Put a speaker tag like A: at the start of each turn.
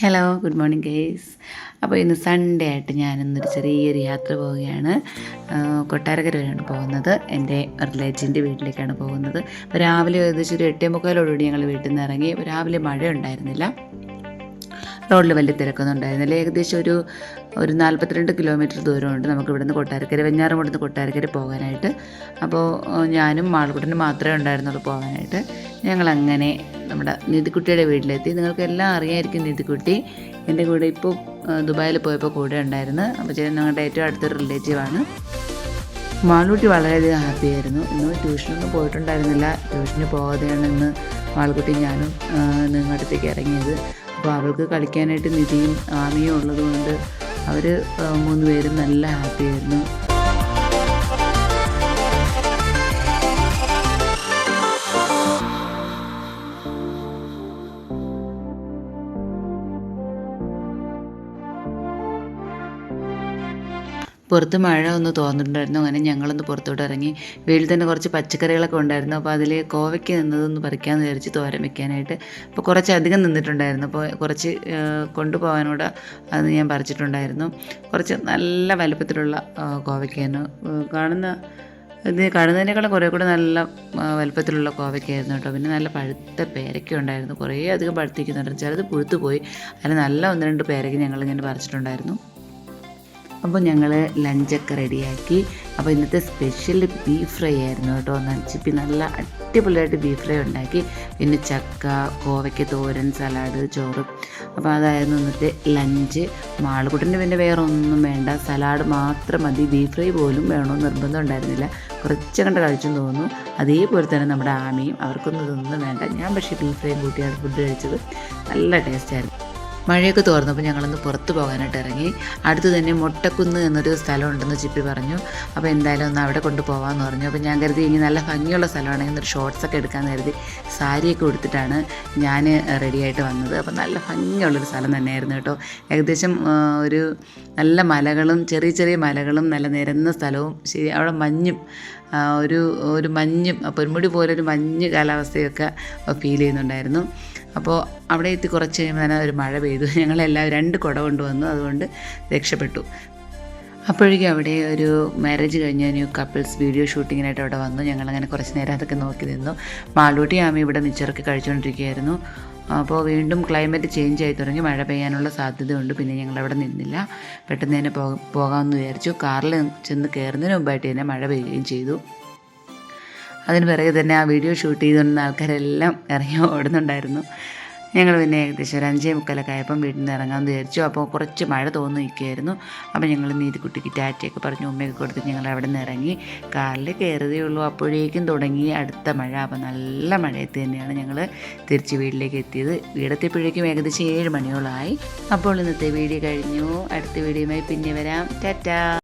A: Hello, good morning guys. അപ്പോൾ ഇന്ന് Sunday ആയിട്ട് ഞാനിന്നൊരു ചെറിയൊരു യാത്ര പോവുകയാണ്. കൊട്ടാരക്കര വരെയാണ് പോകുന്നത്. എൻ്റെ റിലേറ്റീവിൻ്റെ വീട്ടിലേക്കാണ് പോകുന്നത്. അപ്പോൾ രാവിലെ ഏകദേശം ഒരു 8:45 ഞങ്ങൾ വീട്ടിൽ നിന്ന് ഇറങ്ങി. രാവിലെ മഴ ഉണ്ടായിരുന്നില്ല, റോഡിൽ വലിയ തിരക്കൊന്നും ഉണ്ടായിരുന്നില്ല. ഏകദേശം ഒരു 42 കിലോമീറ്റർ ദൂരമുണ്ട് നമുക്ക് ഇവിടുന്ന് കൊട്ടാരക്കര, വെഞ്ഞാറമൂടുന്ന് കൊട്ടാരക്കര പോകാനായിട്ട്. അപ്പോൾ ഞാനും മാൾക്കുട്ടനും മാത്രമേ ഉണ്ടായിരുന്നുള്ളൂ പോകാനായിട്ട്. ഞങ്ങളങ്ങനെ നമ്മുടെ നിധിക്കുട്ടിയുടെ വീട്ടിലെത്തി. നിങ്ങൾക്ക് എല്ലാം അറിയാമായിരിക്കും നിധിക്കുട്ടി. എൻ്റെ കൂടെ ഇപ്പോൾ ദുബായിൽ പോയപ്പോൾ കൂടെ ഉണ്ടായിരുന്നു. അപ്പോൾ ഞങ്ങളുടെ ഏറ്റവും അടുത്തൊരു റിലേറ്റീവാണ്. മാൾക്കുട്ടി വളരെയധികം ഹാപ്പിയായിരുന്നു. ഇന്ന് ട്യൂഷനൊന്നും പോയിട്ടുണ്ടായിരുന്നില്ല. ട്യൂഷന് പോകാതെയാണ് ഇന്ന് മാൾക്കുട്ടി ഞാനും നിങ്ങളുടെ ഇറങ്ങിയത്. അപ്പോൾ അവൾക്ക് കളിക്കാനായിട്ട് നിധിയും ആമിയും ഉള്ളതുകൊണ്ട് അവർ 3 പേരും നല്ല ഹാപ്പിയായിരുന്നു. പുറത്ത് മഴ ഒന്ന് തോന്നിട്ടുണ്ടായിരുന്നു. അങ്ങനെ ഞങ്ങളൊന്ന് പുറത്തോട്ട് ഇറങ്ങി. വീട്ടിൽ തന്നെ കുറച്ച് പച്ചക്കറികളൊക്കെ ഉണ്ടായിരുന്നു. അപ്പോൾ അതിൽ കോവയ്ക്ക് നിന്നതൊന്ന് പറിക്കാമെന്ന് വിചാരിച്ച് തോരൻ വെക്കാനായിട്ട്. അപ്പോൾ കുറച്ചധികം നിന്നിട്ടുണ്ടായിരുന്നു. അപ്പോൾ കുറച്ച് കൊണ്ടുപോകാനൂടെ അത് ഞാൻ പറിച്ചിട്ടുണ്ടായിരുന്നു. കുറച്ച് നല്ല വലുപ്പത്തിലുള്ള കോവയ്ക്കായിരുന്നു. കാണുന്നതിനേക്കാളും കുറേ കൂടെ നല്ല വലുപ്പത്തിലുള്ള കോവയ്ക്കായിരുന്നു കേട്ടോ. പിന്നെ നല്ല പഴുത്ത പേരയ്ക്ക ഉണ്ടായിരുന്നു. കുറേ അധികം പഴുത്തിക്കുന്നുണ്ടായിരുന്നു. ചിലത് പുഴുത്തു പോയി. അതിൽ നല്ല 1-2 പേരയ്ക്ക ഞങ്ങളിങ്ങനെ പറിച്ചിട്ടുണ്ടായിരുന്നു. അപ്പോൾ ഞങ്ങൾ ലഞ്ചൊക്കെ റെഡിയാക്കി. അപ്പോൾ ഇന്നത്തെ സ്പെഷ്യൽ ബീഫ് ഫ്രൈ ആയിരുന്നു കേട്ടോ. നച്ചിപ്പി നല്ല അടിപൊളിയായിട്ട് ബീഫ് ഫ്രൈ ഉണ്ടാക്കി. പിന്നെ ചക്ക, കോവയ്ക്ക തോരൻ, സലാഡ്, ചോറ്. അപ്പോൾ അതായിരുന്നു ഇന്നത്തെ ലഞ്ച്. മാളുകുട്ടന് പിന്നെ വേറെ ഒന്നും വേണ്ട, സലാഡ് മാത്രം മതി. ബീഫ് ഫ്രൈ പോലും വേണമെന്ന് നിർബന്ധം ഉണ്ടായിരുന്നില്ല. കുറച്ച് കണ്ട് കഴിച്ചെന്ന് തോന്നുന്നു. അതേപോലെ തന്നെ നമ്മുടെ ആമിയും, അവർക്കൊന്നും ഇതൊന്നും വേണ്ട. ഞാൻ പക്ഷേ ബീഫ് ഫ്രൈയും കൂട്ടിയാണ് ഫുഡ് കഴിച്ചത്. നല്ല ടേസ്റ്റായിരുന്നു. മഴയൊക്കെ തോർന്നപ്പോൾ ഞങ്ങളൊന്ന് പുറത്ത് പോകാനായിട്ട് ഇറങ്ങി. അടുത്ത് തന്നെ മൊട്ടക്കുന്ന് എന്നൊരു സ്ഥലം ഉണ്ടെന്ന് ചിപ്പി പറഞ്ഞു. അപ്പോൾ എന്തായാലും ഒന്ന് അവിടെ കൊണ്ടുപോകാമെന്ന് പറഞ്ഞു. അപ്പോൾ ഞാൻ കരുതി ഇനി നല്ല ഭംഗിയുള്ള സ്ഥലമാണെങ്കിൽ എന്നൊരു ഷോർട്സൊക്കെ എടുക്കാമെന്ന് കരുതി സാരിയൊക്കെ ഉടുത്തിട്ടാണ് ഞാൻ റെഡിയായിട്ട് വന്നത്. അപ്പോൾ നല്ല ഭംഗിയുള്ളൊരു സ്ഥലം തന്നെയായിരുന്നു കേട്ടോ. ഏകദേശം ഒരു നല്ല മലകളും ചെറിയ ചെറിയ മലകളും നല്ല നിരന്ന സ്ഥലവും, ശരി അവിടെ മഞ്ഞും ഒരു മഞ്ഞും പൊന്മുടി പോലൊരു മഞ്ഞ് കാലാവസ്ഥയൊക്കെ ഫീൽ ചെയ്യുന്നുണ്ടായിരുന്നു. അപ്പോൾ അവിടെ എത്തി കുറച്ച് കഴിയുമ്പോൾ തന്നെ ഒരു മഴ പെയ്തു. ഞങ്ങളെല്ലാവരും 2 കുട കൊണ്ടുവന്നു, അതുകൊണ്ട് രക്ഷപ്പെട്ടു. അപ്പോഴേക്കും അവിടെ ഒരു മാരേജ് കഴിഞ്ഞ ന്യൂ കപ്പിൾസ് വീഡിയോ ഷൂട്ടിങ്ങിനായിട്ട് അവിടെ വന്നു. ഞങ്ങളങ്ങനെ കുറച്ച് നേരം അതൊക്കെ നോക്കി നിന്നു. മാളൂട്ടി ആമി ഇവിടെ മിച്ചറൊക്കെ കഴിച്ചുകൊണ്ടിരിക്കുകയായിരുന്നു. അപ്പോൾ വീണ്ടും ക്ലൈമറ്റ് ചേഞ്ച് ആയി തുടങ്ങി, മഴ പെയ്യാനുള്ള സാധ്യതയുണ്ട്. പിന്നെ ഞങ്ങളവിടെ നിന്നില്ല, പെട്ടെന്ന് തന്നെ പോകാമെന്ന് വിചാരിച്ചു. കാറിൽ ചെന്ന് കയറുന്നതിന് മുമ്പായിട്ട് തന്നെ മഴ പെയ്യുകയും ചെയ്തു. അതിന് പിറകെ തന്നെ ആ വീഡിയോ ഷൂട്ട് ചെയ്തുകൊണ്ടിരുന്ന ആൾക്കാരെല്ലാം ഇറങ്ങി ഓടുന്നുണ്ടായിരുന്നു. ഞങ്ങൾ പിന്നെ ഏകദേശം ഒരു 5:45 ആയപ്പം വീട്ടിൽ നിന്ന് ഇറങ്ങാമെന്ന് വിചാരിച്ചു. അപ്പോൾ കുറച്ച് മഴ തോന്നി നിൽക്കുകയായിരുന്നു. അപ്പോൾ ഞങ്ങൾ നീതിക്കുട്ടിക്ക് ടാറ്റയൊക്കെ പറഞ്ഞ് ഉമ്മയൊക്കെ കൊടുത്തിട്ട് ഞങ്ങൾ അവിടെ നിന്ന് ഇറങ്ങി. കാറിൽ കയറിയതേ ഉള്ളൂ, അപ്പോഴേക്കും തുടങ്ങി അടുത്ത മഴ. അപ്പോൾ നല്ല മഴയത്ത് തന്നെയാണ് ഞങ്ങൾ തിരിച്ച് വീട്ടിലേക്ക് എത്തിയത്. വീടെത്തിയപ്പോഴേക്കും ഏകദേശം 7 മണിയോളമായി. അപ്പോൾ ഇന്നത്തെ വീഡിയോ കഴിഞ്ഞു. അടുത്ത വീഡിയോയുമായി പിന്നെ വരാം. ടാറ്റാ.